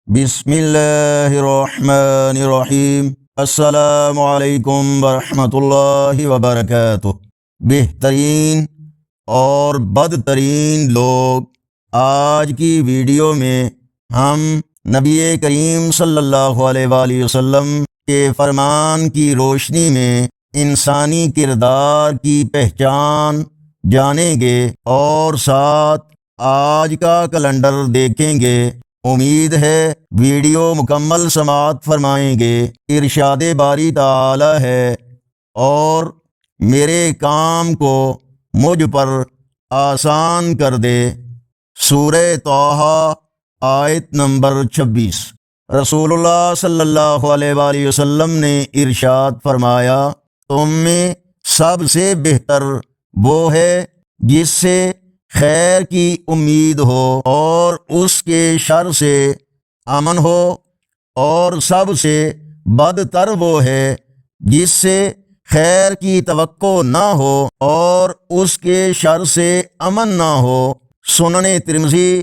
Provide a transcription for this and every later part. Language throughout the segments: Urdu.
بسم اللہ الرحمن الرحیم۔ السلام علیکم ورحمۃ اللہ وبرکاتہ۔ بہترین اور بدترین لوگ، آج کی ویڈیو میں ہم نبی کریم صلی اللہ علیہ وآلہ وسلم کے فرمان کی روشنی میں انسانی کردار کی پہچان جانیں گے اور ساتھ آج کا کیلنڈر دیکھیں گے۔ امید ہے ویڈیو مکمل سماعت فرمائیں گے۔ ارشاد باری تعالی ہے، اور میرے کام کو مجھ پر آسان کر دے۔ سورہ طٰہٰ آیت نمبر 26۔ رسول اللہ صلی اللہ علیہ وآلہ وسلم نے ارشاد فرمایا، تم میں سب سے بہتر وہ ہے جس سے خیر کی امید ہو اور اس کے شر سے امن ہو، اور سب سے بدتر وہ ہے جس سے خیر کی توقع نہ ہو اور اس کے شر سے امن نہ ہو۔ سنن ترمذی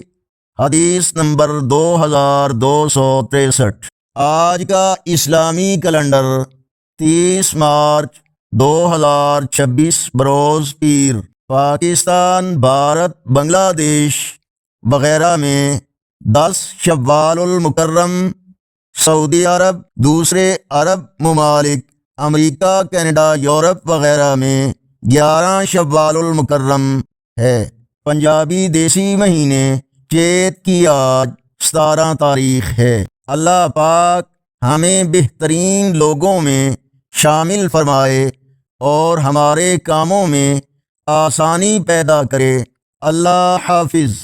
حدیث نمبر 2263۔ آج کا اسلامی کیلنڈر 30 مارچ 2026 بروز پیر، پاکستان، بھارت، بنگلہ دیش وغیرہ میں 10 شوال المکرم، سعودی عرب، دوسرے عرب ممالک، امریکہ، کینیڈا، یورپ وغیرہ میں 11 شوال المکرم ہے۔ پنجابی دیسی مہینے چیت کی آج 17 تاریخ ہے۔ اللہ پاک ہمیں بہترین لوگوں میں شامل فرمائے اور ہمارے کاموں میں آسانی پیدا کرے۔ اللہ حافظ۔